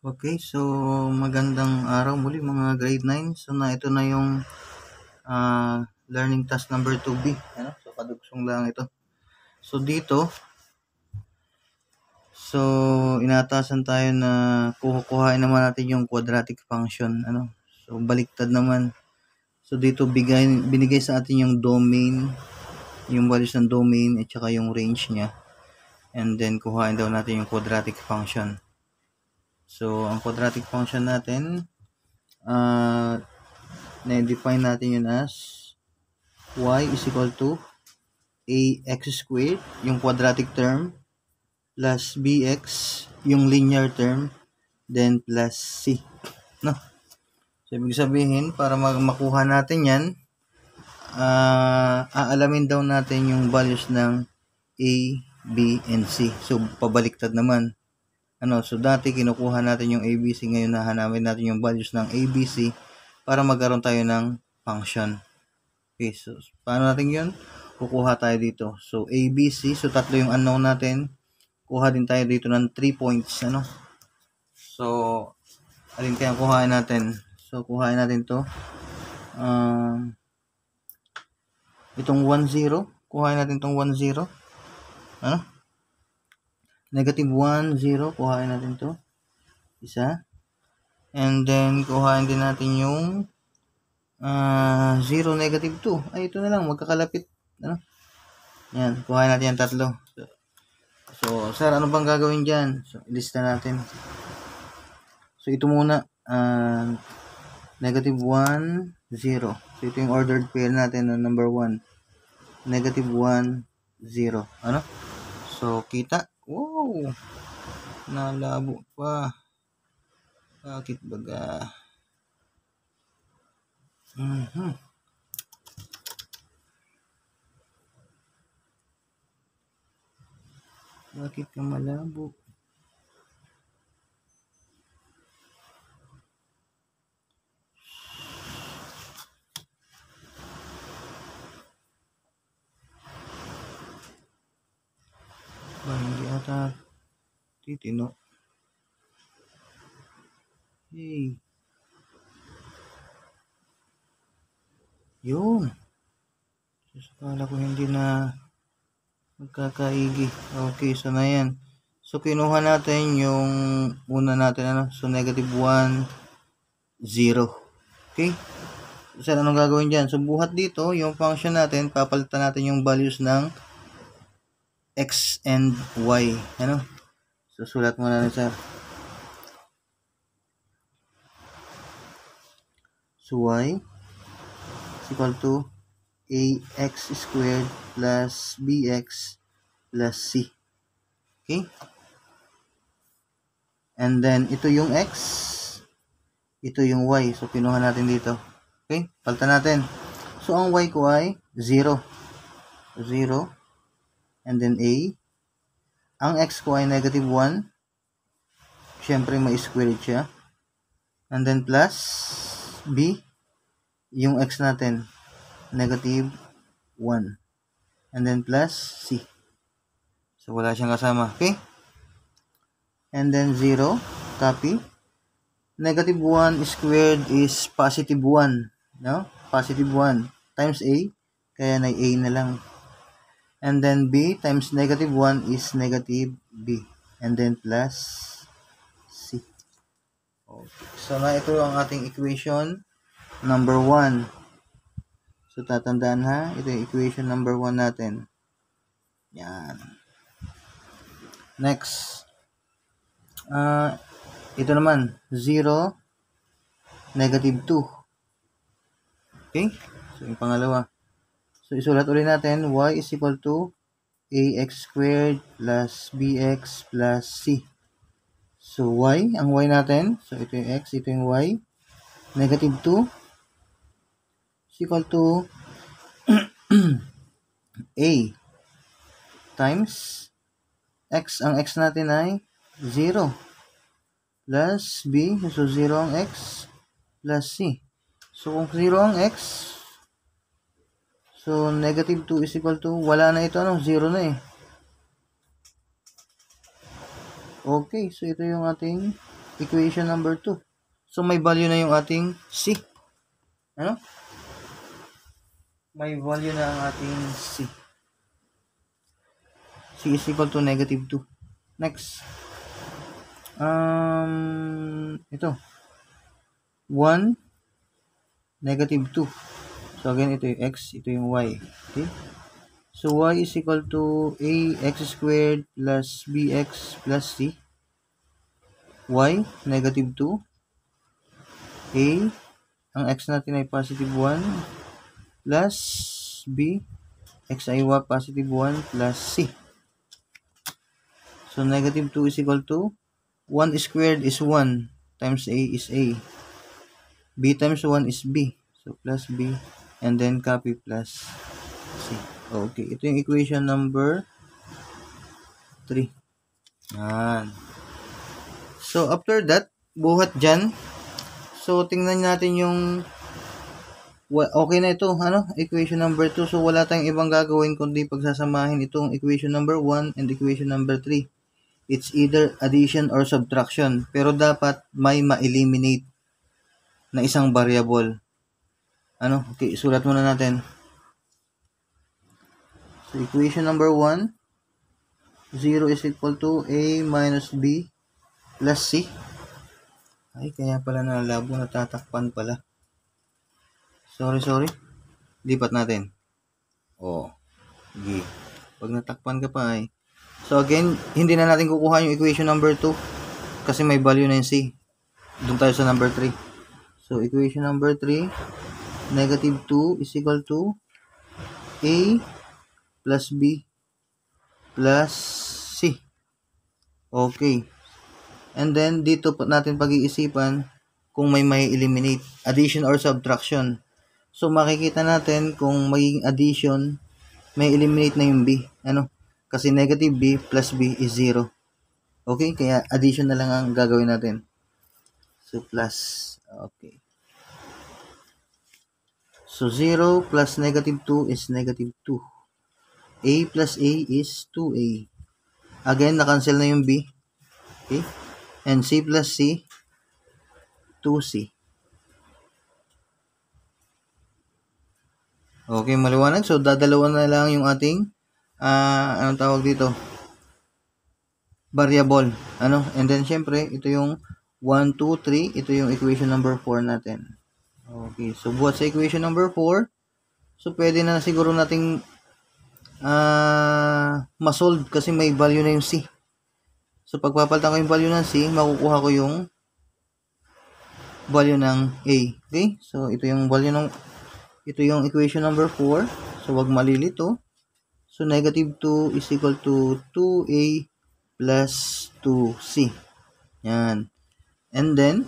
Okay, so magandang araw muli mga grade 9. So ito na yung learning task number 2B. So kadugsong lang ito. So dito, inatasan tayo na kukuhain naman natin yung quadratic function. So baliktad naman. So dito binigay sa atin yung domain, yung values ng domain at saka yung range niya. And then kuhain daw natin yung quadratic function. So ang quadratic function natin, na-define natin yun as y is equal to ax squared, yung quadratic term, plus bx, yung linear term, then plus c. No? So, ibig sabihin, para makuha natin yan, aalamin daw natin yung values ng a, b, and c. So, pabaliktad naman. So, dati kinukuha natin yung ABC, ngayon nahanapin natin yung values ng ABC para magkaroon tayo ng function. Okay, so paano natin yun? Kukuha tayo dito. So, ABC, so tatlo yung unknown natin. Kuha din tayo dito ng 3 points, So, alin kaya kuhain natin? So, kuhain natin to. Itong 1, 0. Kuhain natin itong 1, 0. Negative 1, 0. Kuhain natin to. Isa. And then, kuhain din natin yung 0, negative 2. Ay, ito na lang. Magkakalapit. Yan. Kuhain natin yung tatlo. So, sir, ano bang gagawin dyan? So, ilista natin. So, ito muna. Negative 1, 0. So, ito yung ordered pair natin na number 1. Negative 1, 0. So, kita. Wow! Nalabo pa. Bakit baga? Bakit ka malabo? Hindi ata titino. Hey. Yun. Kala ko hindi na magkakaigi. Okay, so na yan. So, kinuha natin yung una natin, So, negative 1, 0. Okay? So, anong gagawin dyan? So, buhat dito, yung function natin, papalitan natin yung values ng x and y. So, sulat muna natin, sir. So, y is equal to ax squared plus bx plus c. Okay? And then, ito yung x, ito yung y. So, pinuha natin dito. Okay? Palitan natin. So, ang y ko ay 0. 0. And then, a. Ang x ko ay negative 1. Siyempre, may squared siya. And then, plus b. Yung x natin, negative 1. And then, plus c. So, wala siyang kasama. Okay? And then, 0. Copy. Negative 1 squared is positive 1. No? Positive 1 times a. Kaya na a na lang. And then b times negative 1 is negative b. And then plus c. Okay. So, na ito ang ating equation number 1. So, tatandaan ha. Ito yung equation number 1 natin. Yan. Next. Ito naman. 0, negative 2. Okay? So, yung pangalawa. So, isulat ulit natin. Y is equal to ax squared plus bx plus c. So, y. Ang y natin. So, ito yung x. Ito yung y. Negative 2 is equal to a times x. Ang x natin ay 0 plus b. So, 0 ang x plus c. So, kung 0 ang x, so, negative 2 is equal to, wala na ito, 0 na eh. Okay, so ito yung ating equation number 2. So, may value na yung ating C. Ano? May value na ang ating C. C is equal to negative 2. Next. Ito. 1, negative 2. So, again, ito yung x, ito yung y. Okay? So, y is equal to ax squared plus bx plus c. Y, negative 2. A, ang x natin ay positive 1 plus b, x ay positive 1 plus c. So, negative 2 is equal to 1 squared is 1 times a is a. B times 1 is b. So, plus b and then copy plus c. Okay, ito yung equation number 3. Yan. So, after that, buhat dyan. So, tingnan natin yung okay na ito, equation number 2. So, wala tayong ibang gagawin kundi pagsasamahin itong equation number 1 and equation number 3. It's either addition or subtraction. Pero dapat may ma-eliminate na isang variable. Okay, sulat muna natin. So, equation number 1, 0 is equal to a minus b plus c. Ay, kaya pala nalabo, natatakpan pala. Sorry. Lipat natin. Okay. Pag natakpan ka pa ay. So, again, hindi na natin kukuha yung equation number 2 kasi may value na yung c. Doon tayo sa number 3. So, equation number 3, negative 2 is equal to a plus b plus c. Okay. And then, dito natin pag-iisipan kung may eliminate, addition or subtraction. So, makikita natin kung magiging addition, may eliminate na yung b. Kasi negative b plus b is 0. Okay? Kaya, addition na lang ang gagawin natin. So, plus. Okay. So, 0 plus negative 2 is negative 2. A plus A is 2A. Again, na-cancel na yung B. Okay? And C plus C, 2C. Okay, maliwanag. So, dadalawa na lang yung ating, anong tawag dito? Variable. And then, syempre, ito yung 1, 2, 3. Ito yung equation number 4 natin. Okay, so, buhat sa equation number 4. So, pwede na siguro nating masolve kasi may value na yung C. So, pagpapalitan ko yung value ng C, makukuha ko yung value ng A. Okay? So, ito yung equation number 4. So, wag malilito. So, negative 2 is equal to 2A plus 2C. Yan. And then,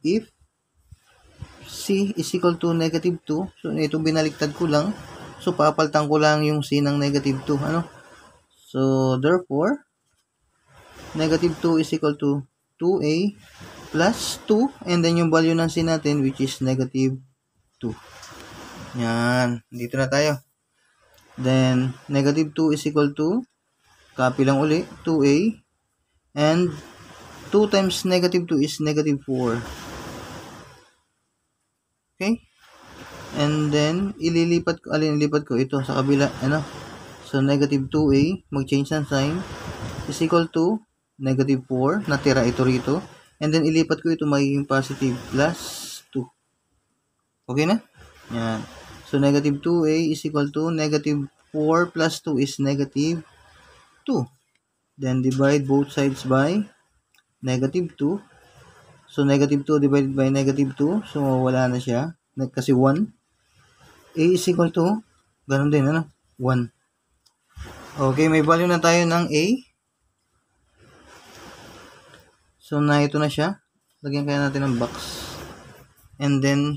if C is equal to negative 2, so, ito binaliktad ko lang. So, papalitan ko lang yung C ng negative 2. So, therefore, negative 2 is equal to 2A plus 2. And then, yung value ng C natin, which is negative 2. Yan. Dito na tayo. Then, negative 2 is equal to, copy lang uli, 2A. And, 2 times negative 2 is negative 4. Okay? And then, ililipat ko ito sa kabila, So, negative 2A, mag-change ng sign, is equal to negative 4, natira ito rito. And then, ilipat ko ito magiging positive plus 2. Okay na? Yan. So, negative 2A is equal to negative 4 plus 2 is negative 2. Then, divide both sides by negative 2. So, negative 2 divided by negative 2. So, wala na siya. Kasi 1. A is equal to, ganun din, 1. Okay, may value na tayo ng A. So, ito na siya. Lagyan kaya natin ng box. And then,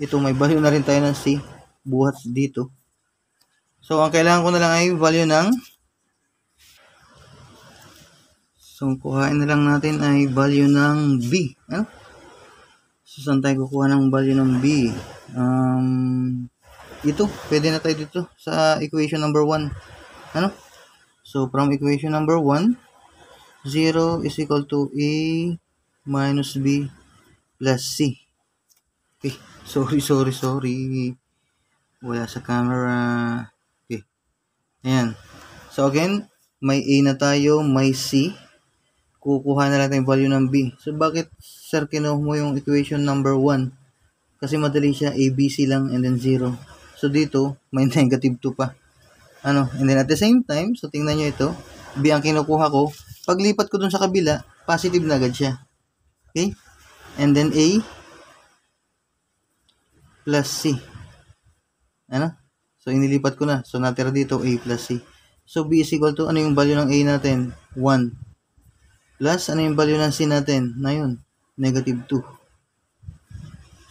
ito, may value na rin tayo ng C. Buhat dito. So, ang kailangan ko na lang ay value ng, so, kuhain na lang natin ay value ng B. So, saan tayo kukuha ng value ng B? Ito, pwede na tayo dito sa equation number 1. So, from equation number 1, 0 is equal to A minus B plus C. Okay, sorry. Wala sa camera. Okay, ayan. So again, may A na tayo, may C. Kukuha na natin yung value ng B. So bakit, sir, kinuha mo yung equation number 1? Kasi madali siya, ABC lang and then 0. So dito, may negative 2 pa. And then at the same time, so tingnan nyo ito, B ang kinukuha ko. Paglipat ko dun sa kabila, positive na agad siya. Okay? And then A plus C. So inilipat ko na. So natira dito A plus C. So B is equal to, ano yung value ng A natin? 1. Plus, ano yung value ng C natin? Na yun, negative 2.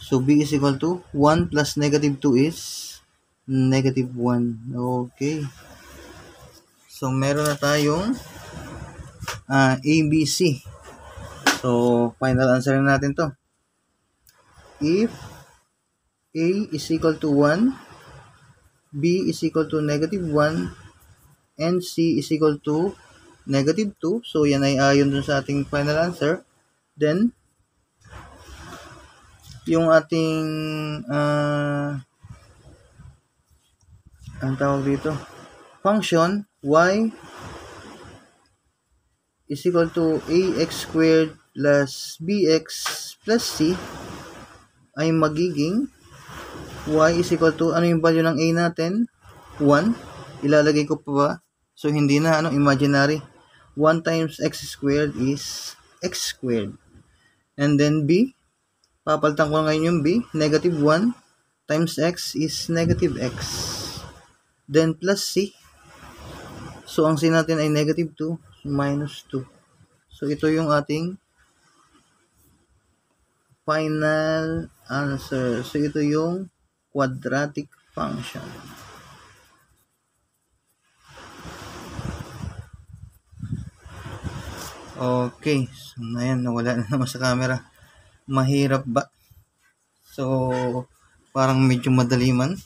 So B is equal to 1 plus negative 2 is negative 1. Okay. So meron na tayong ABC. So final answer natin to. If A is equal to 1, B is equal to negative 1, and C is equal to negative 2. So yan ay ayon dun sa ating final answer. Then yung ating ang tawag dito, function y is equal to ax squared plus bx plus c ay magiging y is equal to, ano yung value ng a natin? 1. Ilalagay ko pa ba? So hindi na, imaginary. 1 times x squared is x squared. And then b, papalitan ko ngayon yung b, negative 1 times x is negative x. Then plus c. So ang c natin ay negative 2, so minus 2. So ito yung ating final answer. So ito yung quadratic function. Okay, so ayan, nawala na naman sa camera. Mahirap ba? So parang medyo madali man,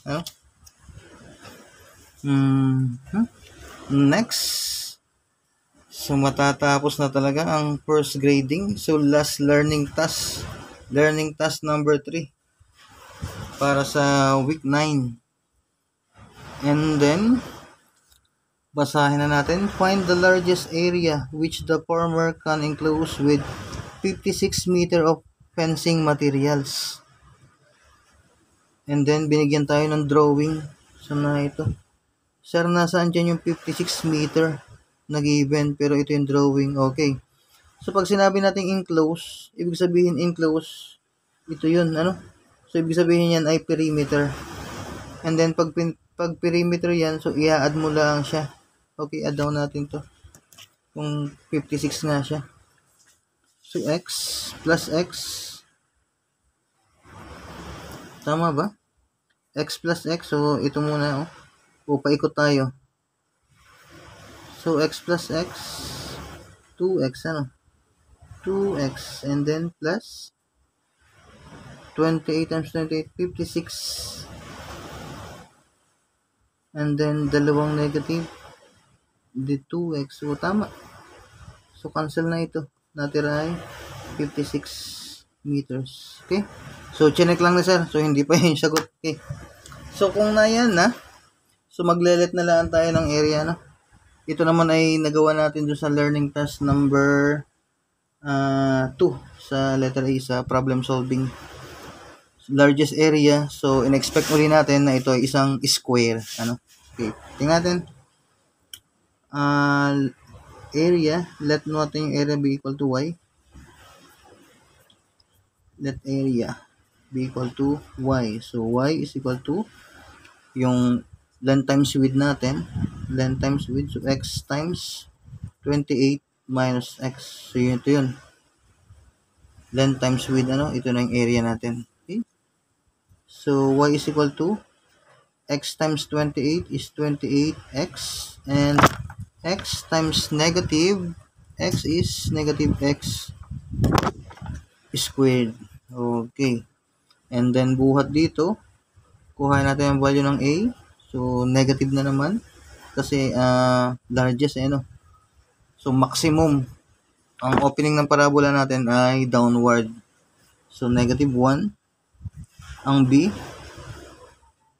Next, so matatapos na talaga ang first grading. So last learning task number 3 para sa week 9. And then basahin na natin. Find the largest area which the farmer can enclose with 56 meter of fencing materials. And then binigyan tayo ng drawing. So na ito, sir, nasaan dyan yung 56 meter na given, pero ito yung drawing. Okay. So pag sinabi natin enclose, ibig sabihin enclose, ito yun, So ibig sabihin yan ay perimeter. And then pag perimeter yan, so i-add mo lang siya. Okay, add down natin to. Kung 56 nga siya. So x plus x. Tama ba? X plus x. So ito muna, paikot tayo. So x plus x, 2x, 2x, and then plus 28 times 28, 56. And then dalawang negative, di 2x. So tama. So cancel na ito. Natira ay 56 meters. Okay? So chinek lang na, sir. So hindi pa yung sagot. Okay. So kung na yan na, so maglelet na lang tayo ng area, Ito naman ay nagawa natin doon sa learning task number 2 sa letter A, sa problem solving. Largest area. So in-expect uli natin na ito ay isang square. Okay. Tingnan natin. Area. Let natin yung area be equal to y. Let area be equal to y. So y is equal to yung length times width natin. Length times width. So x times 28 minus x. So yun, ito yun. Length times width, ito na yung area natin. Okay? So y is equal to x times 28 is 28x, and x times negative x is negative x squared. Okay. And then buhat dito, kuha natin ang value ng a. So negative na naman kasi largest, So maximum ang opening ng parabola natin ay downward. So, negative 1. Ang B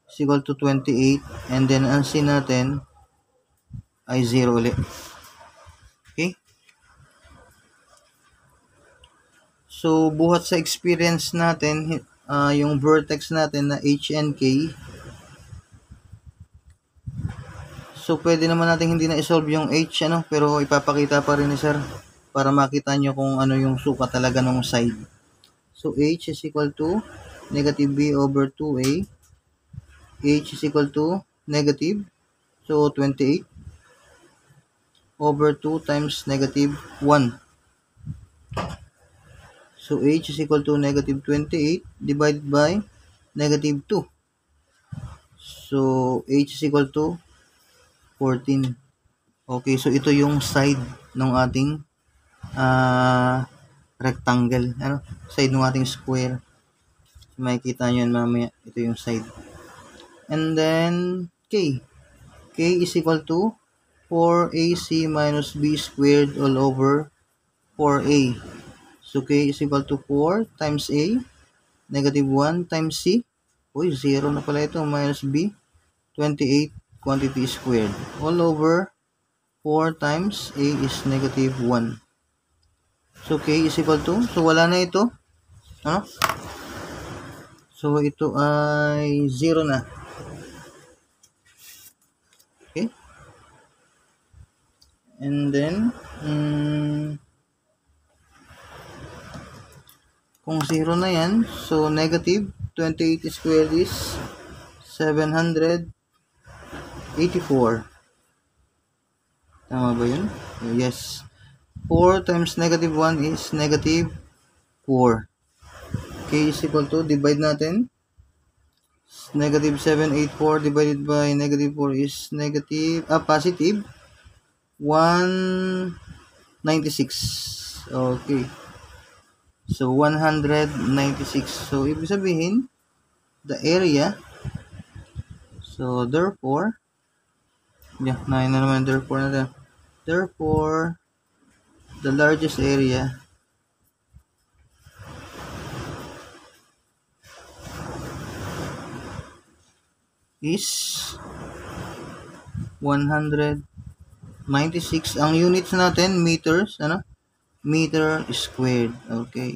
is equal to 28. And then, ang C natin ay 0 ulit. Okay? So, buhat sa experience natin, yung vertex natin na H and K. So, pwede naman natin hindi na isolve yung H, pero ipapakita pa rin ni sir para makita nyo kung ano yung sukat talaga ng side. So, H is equal to negative B over 2A. H is equal to negative, so 28 over 2 times negative 1. So, H is equal to negative 28 divided by negative 2. So, H is equal to 14. Okay, so ito yung side ng ating rectangle. Side ng ating square. Makikita nyo yan mamaya. Ito yung side. And then, K. K is equal to 4AC minus B squared all over 4A. So, K is equal to 4 times A, negative 1 times C. Uy, 0 na pala ito, minus B, 28 quantity squared. All over 4 times A is negative 1. So, K is equal to, so wala na ito. So, ito ay 0 na. Okay? And then, kung 0 na yan, so negative 28 squared is 784. Tama ba yun? Yes. 4 times negative 1 is negative 4. K is equal to, divide natin. Negative 784 divided by negative 4 is positive 196. Okay. So, 196. So, ibig sabihin, the area, so, therefore, na naman, therefore, the largest area is 196. Ang units natin, meters, meter squared. Okay.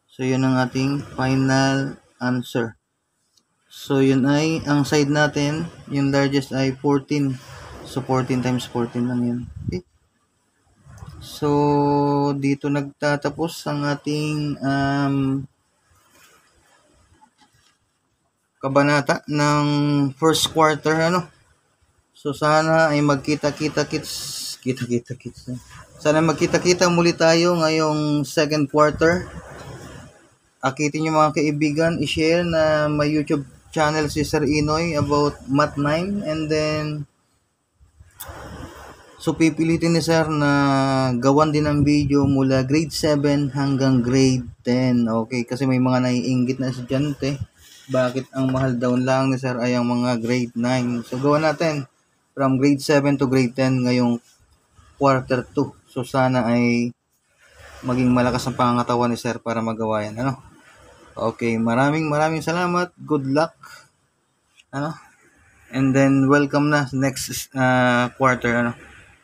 So, yun ang ating final answer. So, yun ay, ang side natin, yung largest ay 14. So, 14 times 14 lang yun. Okay. So, dito nagtatapos ang ating kabanata ng first quarter, So, sana ay magkita-kita-kits. Sana magkita-kita muli tayo ngayong second quarter. Akitin nyo mga kaibigan, i-share na may YouTube channel si Sir Inoy about Math 9. And then, so pipilitin ni Sir na gawan din ng video mula grade 7 hanggang grade 10. Okay, kasi may mga naiinggit na estudyante. Bakit ang mahal daw lang ni Sir ay ang mga grade 9. So, gawan natin from grade 7 to grade 10 ngayong quarter 2. So, sana ay maging malakas ang pangangatawan ni Sir para magawa yan. Okay, maraming salamat. Good luck. And then, welcome na next quarter.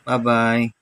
Bye-bye.